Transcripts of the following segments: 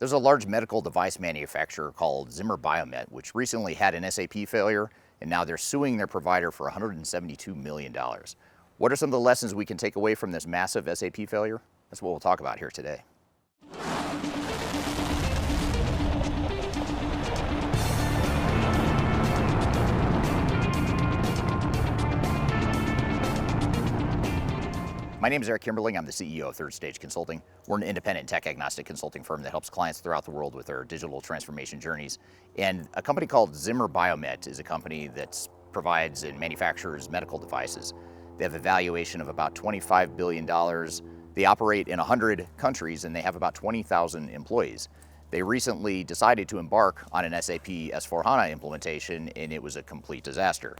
There's a large medical device manufacturer called Zimmer Biomet, which recently had an SAP failure, and now they're suing their provider for $172 million. What are some of the lessons we can take away from this massive SAP failure? That's what we'll talk about here today. My name is Eric Kimberling. I'm the CEO of Third Stage Consulting. We're an independent tech-agnostic consulting firm that helps clients throughout the world with their digital transformation journeys. And a company called Zimmer Biomet is a company that provides and manufactures medical devices. They have a valuation of about $25 billion. They operate in 100 countries and they have about 20,000 employees. They recently decided to embark on an SAP S/4HANA implementation, and it was a complete disaster.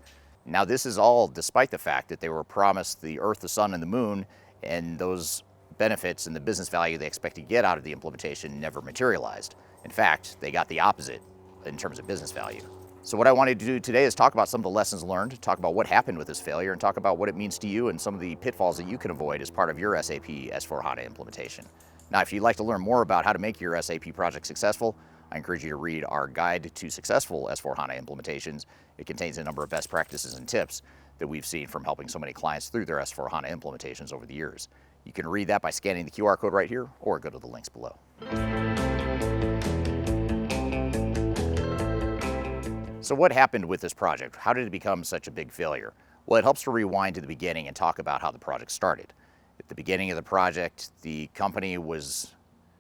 Now, this is all despite the fact that they were promised the Earth, the Sun, and the Moon, and those benefits and the business value they expect to get out of the implementation never materialized. In fact, they got the opposite in terms of business value. So what I wanted to do today is talk about some of the lessons learned, talk about what happened with this failure, and talk about what it means to you and some of the pitfalls that you can avoid as part of your SAP S/4HANA implementation. Now, if you'd like to learn more about how to make your SAP project successful, I encourage you to read our Guide to Successful S/4HANA Implementations. It contains a number of best practices and tips that we've seen from helping so many clients through their S/4HANA implementations over the years. You can read that by scanning the QR code right here or go to the links below. So what happened with this project? How did it become such a big failure? Well, it helps to rewind to the beginning and talk about how the project started. At the beginning of the project, the company was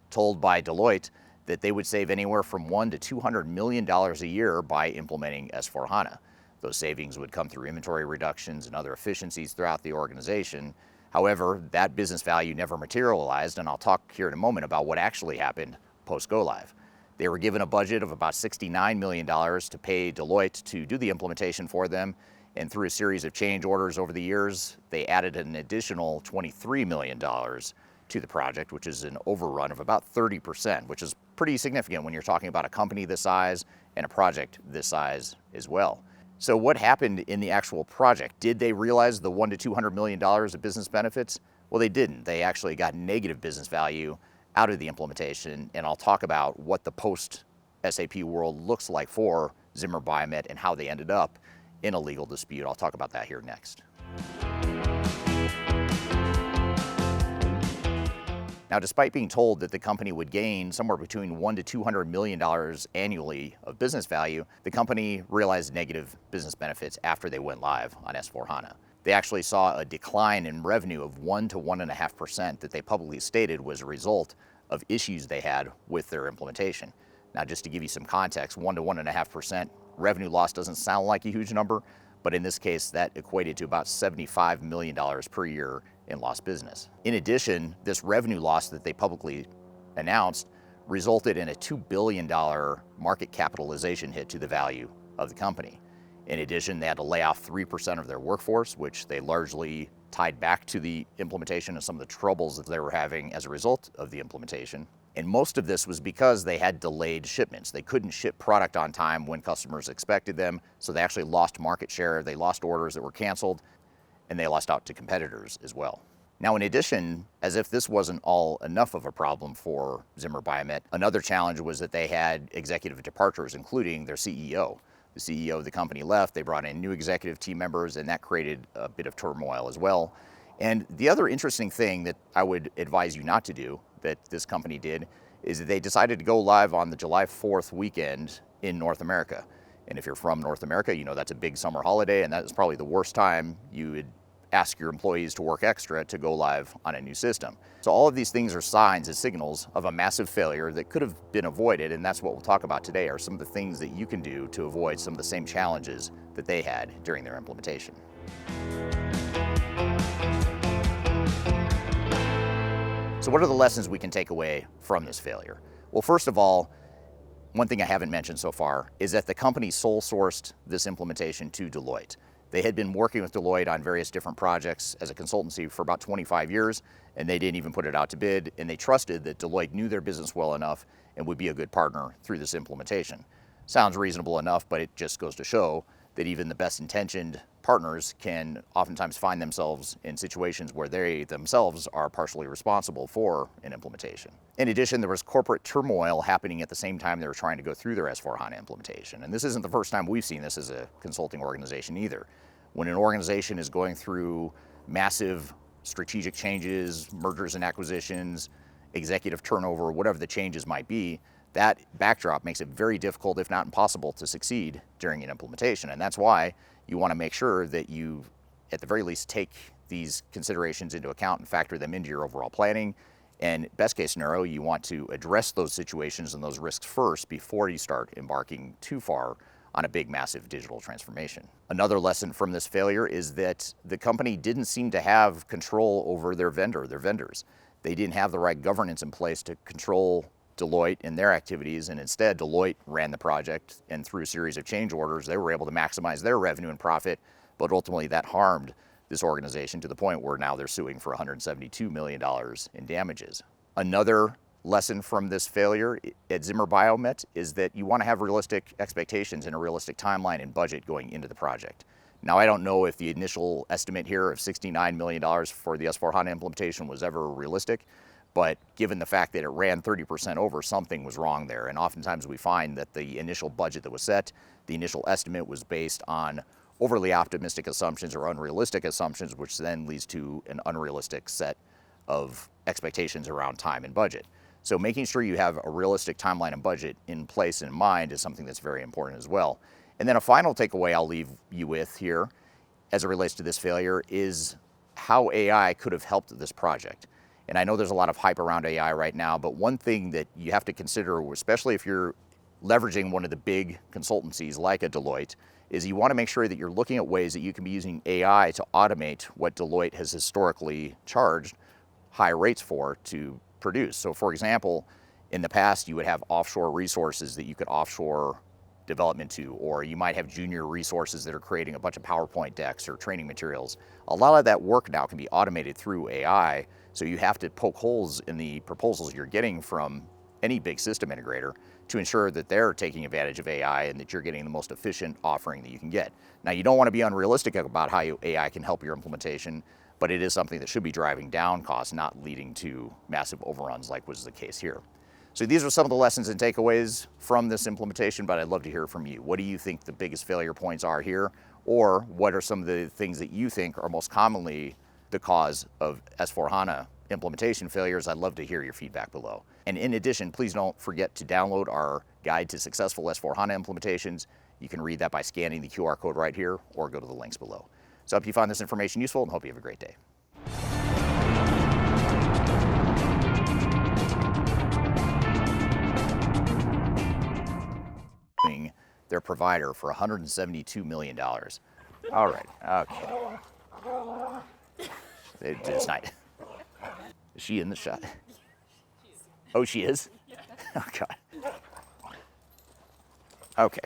told by Deloitte that they would save anywhere from $100 to $200 million a year by implementing S/4HANA. Those savings would come through inventory reductions and other efficiencies throughout the organization. However, that business value never materialized, and I'll talk here in a moment about what actually happened post-go live. They were given a budget of about $69 million to pay Deloitte to do the implementation for them, and through a series of change orders over the years, they added an additional $23 million to the project, which is an overrun of about 30%, which is pretty significant when you're talking about a company this size and a project this size as well. So what happened in the actual project? Did they realize the $100 to $200 million of business benefits? Well, they didn't. They actually got negative business value out of the implementation, and I'll talk about what the post-SAP world looks like for Zimmer Biomet and how they ended up in a legal dispute. I'll talk about that here next. Now, despite being told that the company would gain somewhere between $100 to $200 million annually of business value, the company realized negative business benefits after they went live on S/4HANA. They actually saw a decline in revenue of 1 to 1.5% that they publicly stated was a result of issues they had with their implementation. Now, just to give you some context, 1 to 1.5% revenue loss doesn't sound like a huge number, but in this case, that equated to about $75 million per year in lost business. In addition, this revenue loss that they publicly announced resulted in a $2 billion market capitalization hit to the value of the company. In addition, they had to lay off 3% of their workforce, which they largely tied back to the implementation and some of the troubles that they were having as a result of the implementation. And most of this was because they had delayed shipments. They couldn't ship product on time when customers expected them, so they actually lost market share, they lost orders that were canceled, and they lost out to competitors as well. Now, in addition, as if this wasn't all enough of a problem for Zimmer Biomet, another challenge was that they had executive departures, including their CEO. The CEO of the company left, they brought in new executive team members, and that created a bit of turmoil as well. And the other interesting thing that I would advise you not to do, that this company did, is that they decided to go live on the July 4th weekend in North America. And if you're from North America, you know that's a big summer holiday, and that is probably the worst time you would ask your employees to work extra to go live on a new system. So all of these things are signs and signals of a massive failure that could have been avoided, and that's what we'll talk about today, are some of the things that you can do to avoid some of the same challenges that they had during their implementation. So what are the lessons we can take away from this failure? Well, first of all, one thing I haven't mentioned so far is that the company sole sourced this implementation to Deloitte. They had been working with Deloitte on various different projects as a consultancy for about 25 years, and they didn't even put it out to bid, and they trusted that Deloitte knew their business well enough and would be a good partner through this implementation. Sounds reasonable enough, but it just goes to show that even the best intentioned partners can oftentimes find themselves in situations where they themselves are partially responsible for an implementation. In addition, there was corporate turmoil happening at the same time they were trying to go through their S/4HANA implementation. And this isn't the first time we've seen this as a consulting organization either. When an organization is going through massive strategic changes, mergers and acquisitions, executive turnover, whatever the changes might be, that backdrop makes it very difficult, if not impossible, to succeed during an implementation. And that's why you want to make sure that you, at the very least, take these considerations into account and factor them into your overall planning. And best case scenario, you want to address those situations and those risks first before you start embarking too far on a big, massive digital transformation. Another lesson from this failure is that the company didn't seem to have control over their vendors. They didn't have the right governance in place to control Deloitte and their activities, and instead Deloitte ran the project, and through a series of change orders, they were able to maximize their revenue and profit, but ultimately that harmed this organization to the point where now they're suing for $172 million in damages. Another lesson from this failure at Zimmer Biomet is that you want to have realistic expectations and a realistic timeline and budget going into the project. Now, I don't know if the initial estimate here of $69 million for the S/4HANA implementation was ever realistic, but given the fact that it ran 30% over, something was wrong there. And oftentimes we find that the initial budget that was set, the initial estimate was based on overly optimistic assumptions or unrealistic assumptions, which then leads to an unrealistic set of expectations around time and budget. So making sure you have a realistic timeline and budget in place and in mind is something that's very important as well. And then a final takeaway I'll leave you with here as it relates to this failure is how AI could have helped this project. And I know there's a lot of hype around AI right now, but one thing that you have to consider, especially if you're leveraging one of the big consultancies like a Deloitte, is you want to make sure that you're looking at ways that you can be using AI to automate what Deloitte has historically charged high rates for to produce. So for example, in the past, you would have offshore resources that you could offshore development to, or you might have junior resources that are creating a bunch of PowerPoint decks or training materials. A lot of that work now can be automated through AI, so you have to poke holes in the proposals you're getting from any big system integrator to ensure that they're taking advantage of AI and that you're getting the most efficient offering that you can get. Now, you don't want to be unrealistic about how AI can help your implementation, but it is something that should be driving down costs, not leading to massive overruns like was the case here. So these are some of the lessons and takeaways from this implementation, but I'd love to hear from you. What do you think the biggest failure points are here? Or what are some of the things that you think are most commonly the cause of S/4HANA implementation failures? I'd love to hear your feedback below. And in addition, please don't forget to download our guide to successful S/4HANA implementations. You can read that by scanning the QR code right here or go to the links below. So I hope you find this information useful and hope you have a great day. Their provider for $172 million. All right, okay. It's not. Is she in the shot? Oh, she is? Oh, God. Okay.